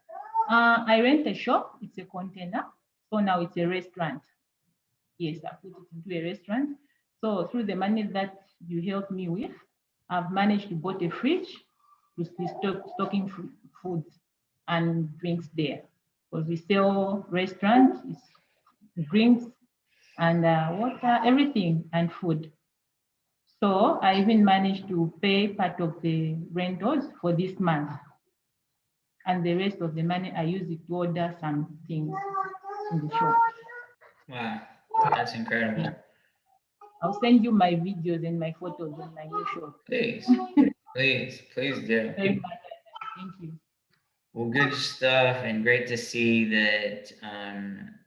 I rent a shop. It's a container. So now it's a restaurant. Yes, I put it into a restaurant. So through the money that you helped me with, I've managed to bought a fridge to be stocking foods and drinks there. Because we sell restaurants, drinks and water, everything and food. So I even managed to pay part of the rentals for this month. And the rest of the money, I use it to order some things in the shop. Wow, that's incredible. I'll send you my videos and my photos in my new shop. Please, please do. Very much. Thank you. Well, good stuff, and great to see that.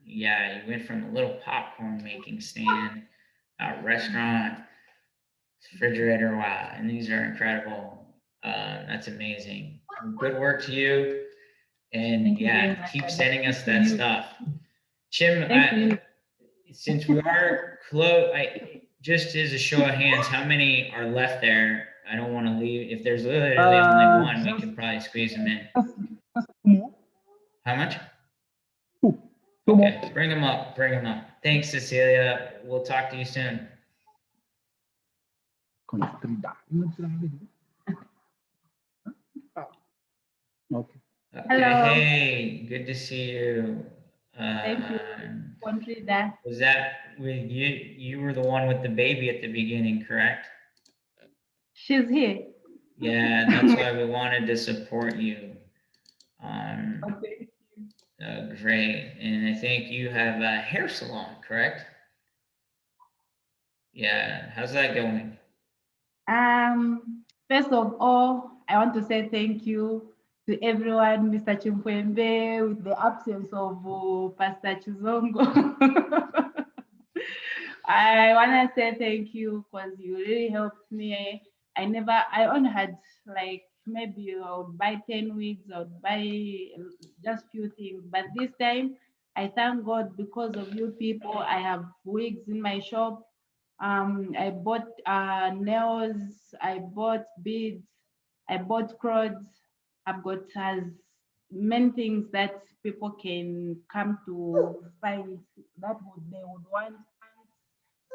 Yeah, you went from a little popcorn making stand, a restaurant, refrigerator. Wow, and these are incredible. That's amazing. Good work to you, and Thank you very yeah, much, keep Ada. sending us Thank that you. stuff. Chim, Thank you. since we are close, just as a show of hands, how many are left there? I don't want to leave. If there's literally only one, we can probably squeeze them in. How much? Okay, bring them up, bring them up. Thanks, Cecilia. We'll talk to you soon. Okay. Hello. Hey, good to see you. Thank you. Contrida. Was that with you? You were the one with the baby at the beginning, correct? She's here. Yeah, that's why we wanted to support you. Okay. Great. And I think you have a hair salon, correct? Yeah. How's that going? First of all, I want to say thank you to everyone, Mr. Chimpwembe, with the absence of Pastor Chizongo. I want to say thank you because you really helped me. I only had like maybe I would buy 10 wigs, I would buy just few things. But this time, I thank God because of you people. I have wigs in my shop. I bought nails, I bought beads, I bought clothes. I've got as many things that people can come to find that they would want.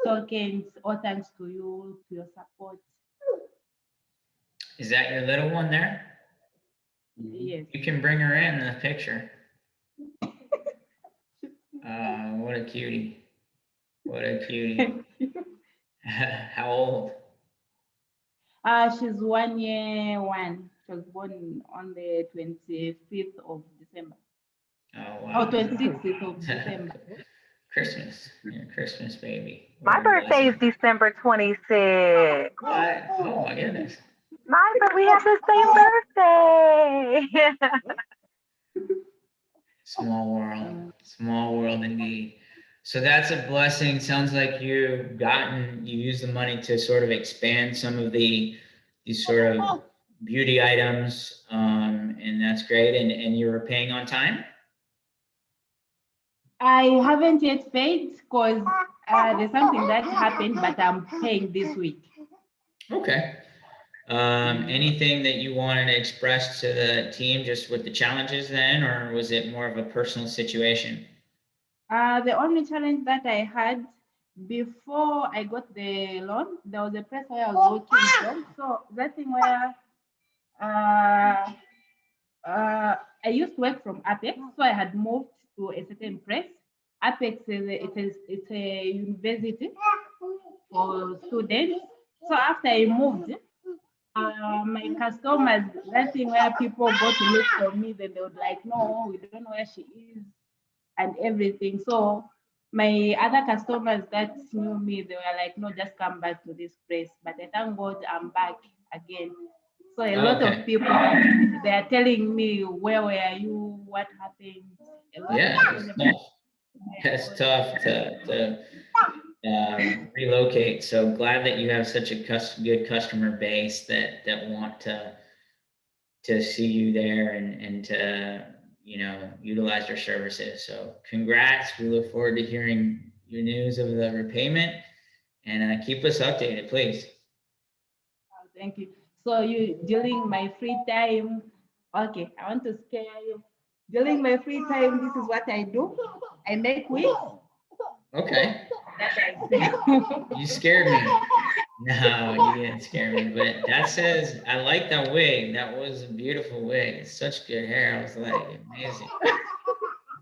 Tokens, all thanks to you, to your support. Is that your little one there? Yes. You can bring her in the picture. What a cutie. What a cutie. How old? She's 1 year, one. She was born on the 25th of December. Oh, wow. 26th of December. Christmas. You're a Christmas baby. My birthday is December 26th. What? Oh, my goodness. We have the same birthday. Small world. Small world indeed. So that's a blessing. Sounds like you used the money to sort of expand some of these sort of beauty items, and that's great. And you were paying on time? I haven't yet paid because there's something that happened, but I'm paying this week. Okay. Anything that you wanted to express to the team just with the challenges then, or was it more of a personal situation? The only challenge that I had before I got the loan, there was a place where I was working from. So that thing where I used to work from Apex, so I had moved to a certain place. Apex it's a university for students. So after I moved, my customers, that thing where people go to look for me, then they would like, no, we don't know where she is and everything. So my other customers that knew me, they were like, no, just come back to this place. But I thank God I'm back again. So a lot of people, they are telling me, where were you? What happened? It's tough to relocate. So glad that you have such a good customer base that want to see you there and to utilize your services. So congrats. We look forward to hearing your news of the repayment, and keep us updated, please. Thank you. So during my free time, okay, I want to scare you. During my free time, this is what I do. I make wigs. Okay. You scared me. No, you didn't scare me. But that says, I like that wig. That was a beautiful wig. It's such good hair. I was like, amazing.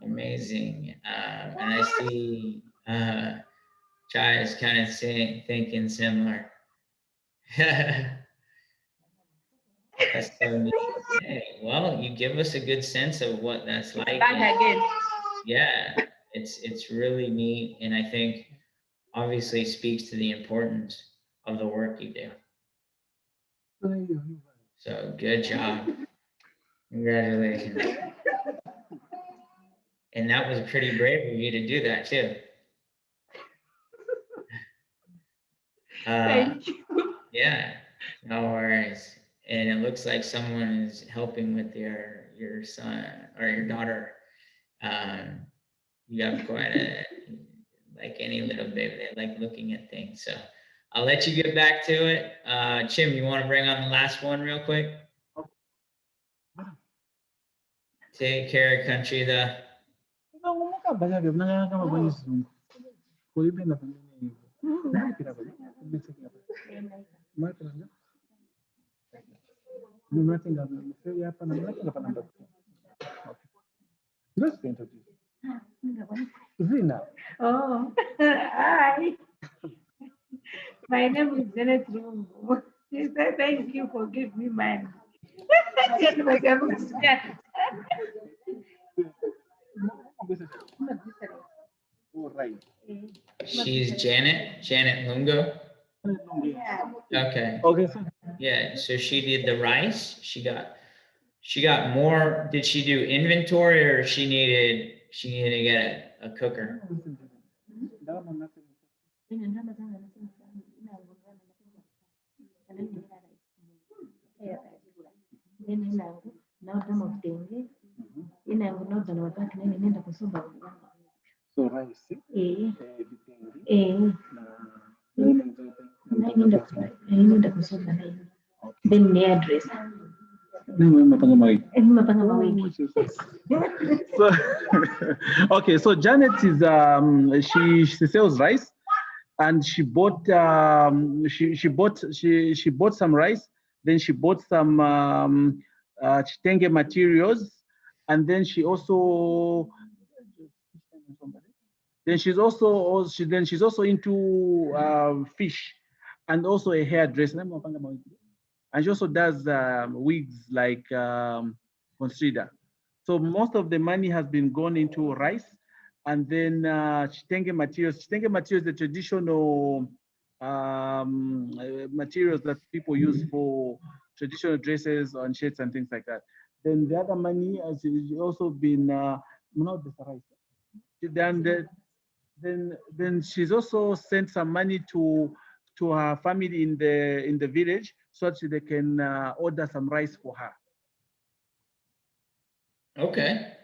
Amazing. And I see Chai is kind of thinking similar. That's so neat. Hey, well, you give us a good sense of what that's like. Back again. Yeah, it's really neat, and I think obviously speaks to the importance of the work you do. So good job. Congratulations. And that was pretty brave of you to do that too. Thank you. Yeah, no worries. And it looks like someone is helping with your son or your daughter. You have quite a, like any little baby, they like looking at things. So I'll let you get back to it. Chim, you want to bring on the last one real quick? Take care of country, the. Oh, hi. My name is Janet Lungu. She said, thank you for giving me money. She's Janet Lungo. Yeah. Okay. Okay, so Yeah, so she did the rice. She got more. Did she do inventory or she needed to get a cooker? so rice, Then the address. So, okay, so Janet is she sells rice, and she bought she bought some rice, then she bought some chitenge materials, and then she's also into fish, and also a hairdresser. And she also does wigs like consider. So most of the money has been gone into rice, and then chitenge materials. Chitenge materials, the traditional materials that people use for traditional dresses and shirts and things like that. Then the other money has also been not the rice. Then she's also sent some money to her family in the village so that they can order some rice for her. Okay.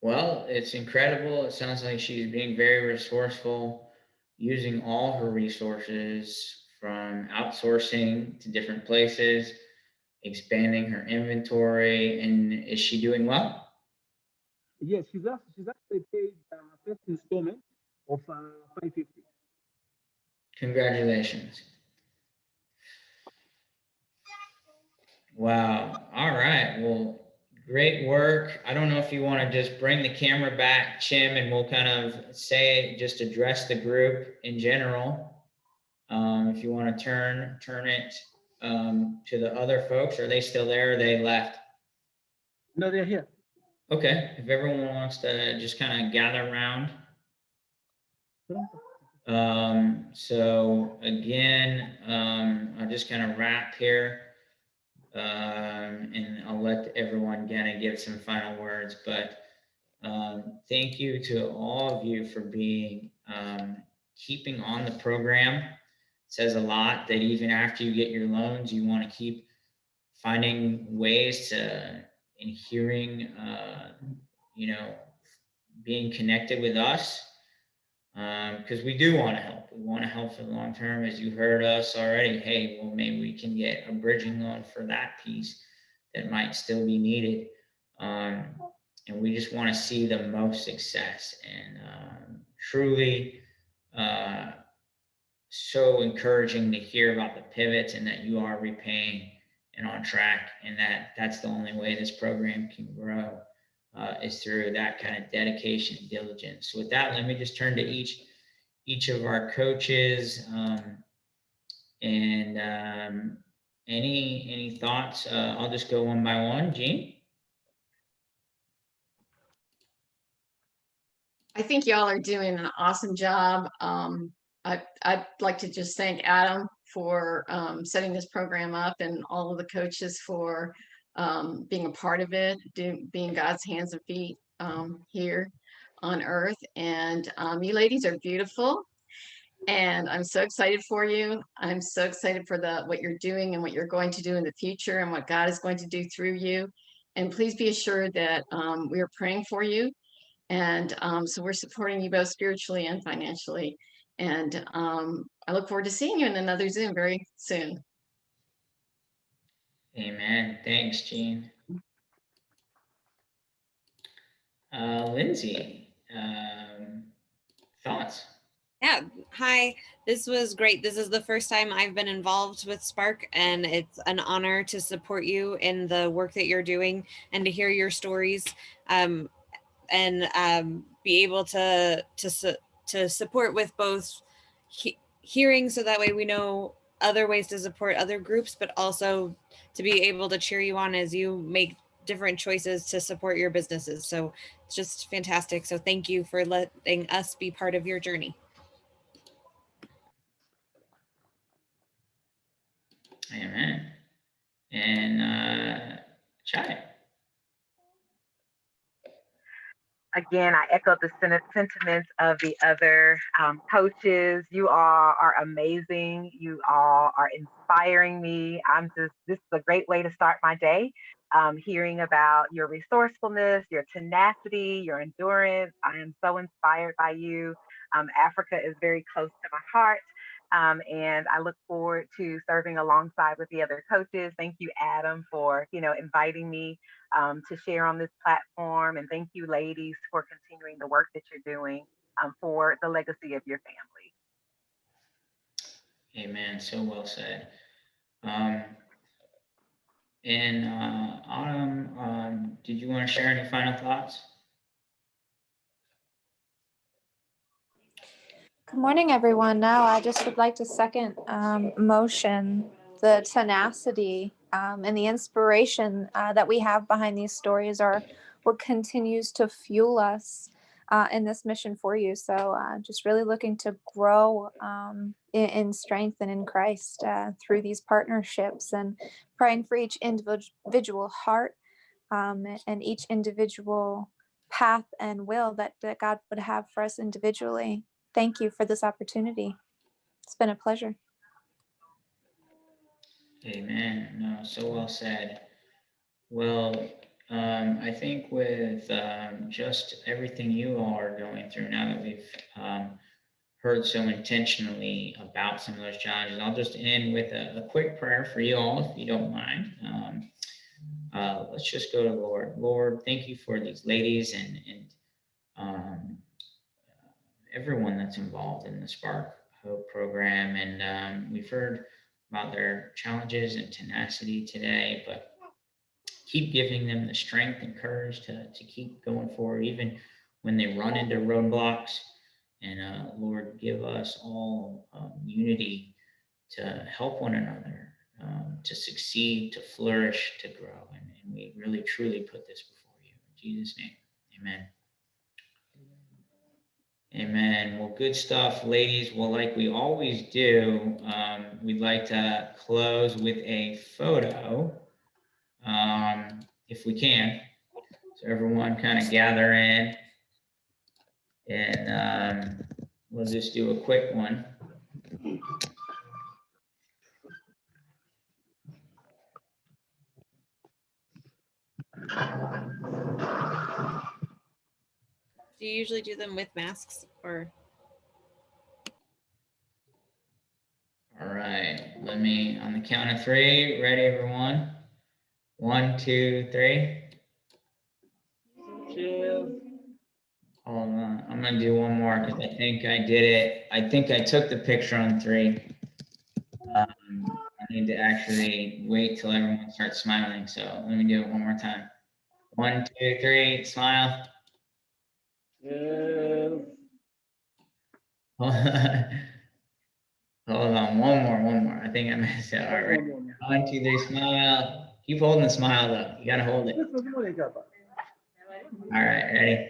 Well, it's incredible. It sounds like she's being very resourceful, using all her resources from outsourcing to different places, expanding her inventory. And is she doing well? Yes, she's actually paid first installment of 550. Congratulations. Wow. All right. Well, great work. I don't know if you want to just bring the camera back, Chim, and we'll kind of just address the group in general. If you want to turn it to the other folks, are they still there or they left? No, they're here. Okay. If everyone wants to just kind of gather around. So again, I'll just kind of wrap here. And I'll let everyone kind of give some final words, but thank you to all of you for being keeping on the program. It says a lot that even after you get your loans, you want to keep finding ways to and hearing, being connected with us. Because we do want to help. We want to help for the long term. As you heard us already, hey, well, maybe we can get a bridging loan for that piece that might still be needed. And we just want to see the most success, and truly so encouraging to hear about the pivots and that you are repaying and on track, and that's the only way this program can grow. Is through that kind of dedication and diligence. So with that, let me just turn to each of our coaches and any thoughts. I'll just go one by one. Jean? I think y'all are doing an awesome job. I'd like to just thank Adam for setting this program up and all of the coaches for being a part of it, being God's hands and feet here on earth. And you ladies are beautiful. And I'm so excited for you. I'm so excited for what you're doing and what you're going to do in the future and what God is going to do through you. And please be assured that we are praying for you. And so we're supporting you both spiritually and financially. And I look forward to seeing you in another Zoom very soon. Amen. Thanks, Jean. Lindsay, thoughts? Yeah, hi. This was great. This is the first time I've been involved with Spark, and it's an honor to support you in the work that you're doing and to hear your stories, and be able to support with both hearing, so that way we know other ways to support other groups, but also to be able to cheer you on as you make different choices to support your businesses. So it's just fantastic. So thank you for letting us be part of your journey. Amen. And Chai. Again, I echo the sentiments of the other coaches. You all are amazing. You all are inspiring me. This is a great way to start my day. Hearing about your resourcefulness, your tenacity, your endurance. I am so inspired by you. Africa is very close to my heart. And I look forward to serving alongside with the other coaches. Thank you, Adam, for inviting me to share on this platform. And thank you, ladies, for continuing the work that you're doing for the legacy of your family. Amen. So well said. Autumn, did you want to share any final thoughts? Good morning, everyone. No, I just would like to second motion, the tenacity and the inspiration that we have behind these stories are what continues to fuel us in this mission for you. So just really looking to grow in strength and in Christ through these partnerships, and praying for each individual heart and each individual path and will that God would have for us individually. Thank you for this opportunity. It's been a pleasure. Amen. No, so well said. Well, I think with just everything you all are going through now that we've heard so intentionally about some of those challenges, I'll just end with a quick prayer for you all, if you don't mind. Let's just go to the Lord. Lord, thank you for these ladies and everyone that's involved in the Spark Hope program. And we've heard about their challenges and tenacity today, but keep giving them the strength and courage to keep going forward, even when they run into roadblocks. And Lord, give us all unity to help one another, to succeed, to flourish, to grow. And we really, truly put this before you. In Jesus' name, amen. Amen. Well, good stuff, ladies. Well, like we always do, we'd like to close with a photo, if we can. So everyone kind of gather in, and we'll just do a quick one. Do you usually do them with masks or? All right, let me, on the count of three, ready, everyone? 1, 2, 3. Cheers. Hold on, I'm gonna do one more because I think I did it. I think I took the picture on 3. I need to actually wait till everyone starts smiling. So let me do it one more time. 1, 2, 3, smile. Cheers. Hold on, one more. I think I messed it up. All right. 1, 2, 3, smile. Keep holding the smile though. You gotta hold it. All right, ready?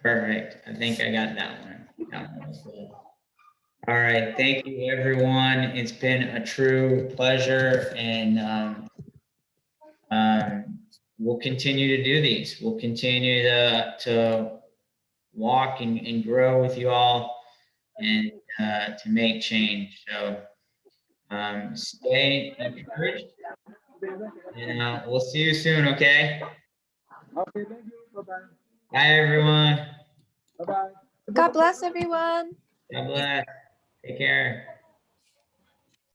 Perfect. I think I got that one. All right, thank you, everyone. It's been a true pleasure, and we'll continue to do these. We'll continue to walk and grow with you all, and to make change. So stay encouraged, and we'll see you soon. Okay. Okay, thank you. Bye-bye. Bye, everyone. Bye-bye. God bless everyone. God bless. Take care.